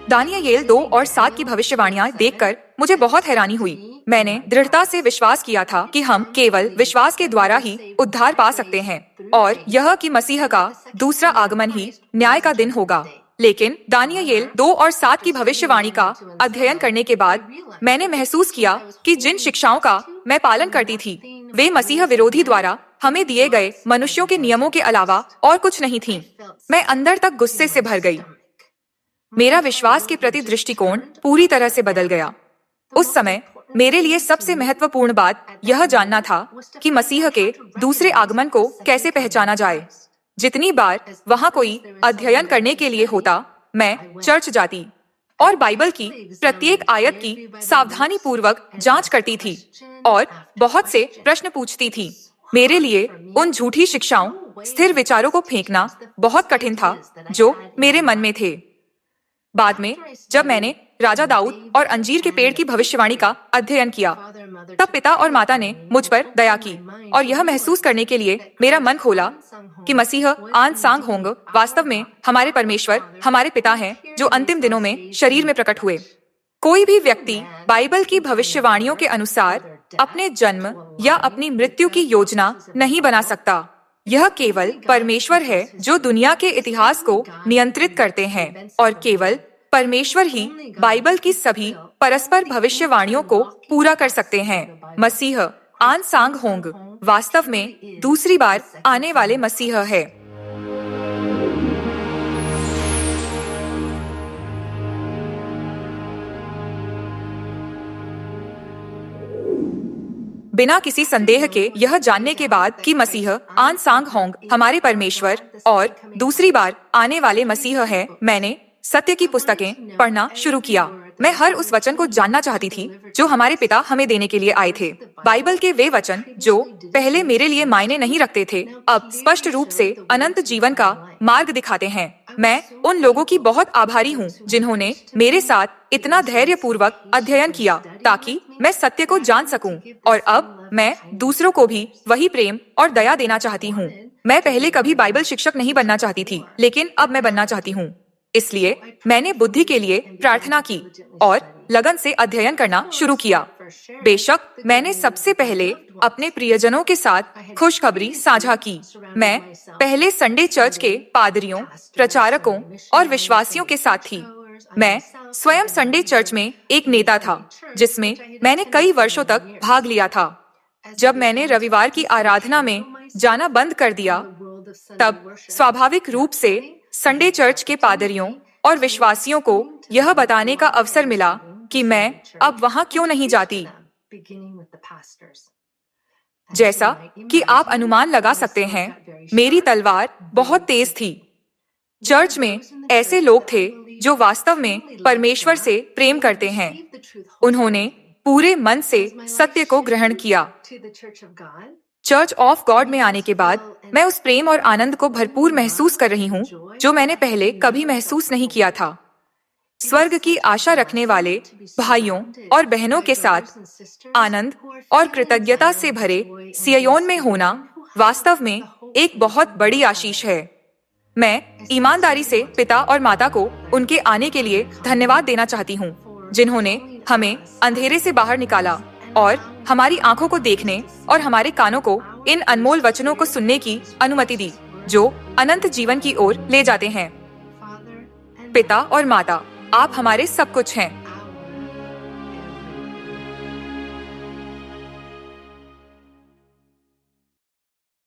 दानियेल 2 और 7 की भविष्यवाणियां देखकर मुझे बहुत हैरानी हुई। मैंने दृढ़ता से विश्वास किया था कि हम केवल विश्वास के द्वारा ही उद्धार पा सकते हैं और यह कि मसीह का दूसरा आगमन ही न्याय का दिन होगा। लेकिन दानियेल 2 और 7 की भविष्यवाणी का अध्ययन करने के बाद मैंने महसूस किया कि जिन शिक्षाओं का मैं पालन करती थी वे मसीह विरोधी द्वारा हमें दिए गए मनुष्यों के नियमों के अलावा और कुछ नहीं थीं। मैं अंदर तक गुस्से से भर गई। मेरा विश्वास के प्रति दृष्टिकोण पूरी तरह से बदल गया। उस समय मेरे लिए सबसे महत्वपूर्ण बात यह जानना था कि मसीह के दूसरे आगमन को कैसे पहचाना जाए। जितनी बार वहां कोई अध्ययन करने के लिए होता, मैं चर्च जाती और बाइबल की प्रत्येक आयत की सावधानी पूर्वक जांच करती थी और बहुत से प्रश्न पूछती थी। मेरे लिए उन झूठी शिक्षाओं, स्थिर विचारों को फेंकना बहुत कठिन था जो मेरे मन में थे। बाद में जब मैंने राजा दाऊद और अंजीर के पेड़ की भविष्यवाणी का अध्ययन किया, तब पिता और माता ने मुझ पर दया की और यह महसूस करने के लिए मेरा मन खोला कि मसीह आन सांग होंग वास्तव में हमारे परमेश्वर, हमारे पिता हैं जो अंतिम दिनों में शरीर में प्रकट हुए। कोई भी व्यक्ति बाइबल की भविष्यवाणियों के अनुसार अपने जन्म या अपनी मृत्यु की योजना नहीं बना सकता। यह केवल परमेश्वर है जो दुनिया के इतिहास को नियंत्रित करते हैं और केवल परमेश्वर ही बाइबल की सभी परस्पर भविष्यवाणियों को पूरा कर सकते हैं। मसीह आन सांग होंग वास्तव में दूसरी बार आने वाले मसीह है। बिना किसी संदेह के यह जानने के बाद कि मसीह आन सांग होंग हमारे परमेश्वर और दूसरी बार आने वाले मसीह है, मैंने सत्य की पुस्तकें पढ़ना शुरू किया। मैं हर उस वचन को जानना चाहती थी जो हमारे पिता हमें देने के लिए आए थे। बाइबल के वे वचन जो पहले मेरे लिए मायने नहीं रखते थे, अब स्पष्ट रूप से अनंत जीवन का मार्ग दिखाते हैं। मैं उन लोगों की बहुत आभारी हूँ जिन्होंने मेरे साथ इतना धैर्यपूर्वक अध्ययन किया ताकि मैं सत्य को जान सकूं और अब मैं दूसरों को भी वही प्रेम और दया देना चाहती हूँ। मैं पहले कभी बाइबल शिक्षक नहीं बनना चाहती थी, लेकिन अब मैं बनना चाहती हूँ। इसलिए मैंने बुद्धि के लिए प्रार्थना की और लगन से अध्ययन करना शुरू किया। बेशक मैंने सबसे पहले अपने प्रियजनों के साथ खुशखबरी साझा की। मैं पहले संडे चर्च के पादरियों, प्रचारकों और विश्वासियों के साथ थी। मैं स्वयं संडे चर्च में एक नेता था जिसमें मैंने कई वर्षों तक भाग लिया था। जब मैंने रविवार की आराधना में जाना बंद कर दिया, तब स्वाभाविक रूप से संडे चर्च के पादरियों और विश्वासियों को यह बताने का अवसर मिला कि मैं अब वहां क्यों नहीं जाती। जैसा कि आप अनुमान लगा सकते हैं, मेरी तलवार बहुत तेज थी। चर्च में ऐसे लोग थे जो वास्तव में परमेश्वर से प्रेम करते हैं। उन्होंने पूरे मन से सत्य को ग्रहण किया। चर्च ऑफ गॉड में आने के बाद मैं उस प्रेम और आनंद को भरपूर महसूस कर रही हूँ जो मैंने पहले कभी महसूस नहीं किया था। स्वर्ग की आशा रखने वाले भाइयों और बहनों के साथ आनंद और कृतज्ञता से भरे सिय्योन में होना वास्तव में एक बहुत बड़ी आशीष है। मैं ईमानदारी से पिता और माता को उनके आने के लिए धन्यवाद देना चाहती हूँ, जिन्होंने हमें अंधेरे से बाहर निकाला और हमारी आंखों को देखने और हमारे कानों को इन अनमोल वचनों को सुनने की अनुमति दी जो अनंत जीवन की ओर ले जाते हैं। पिता और माता, आप हमारे सब कुछ हैं।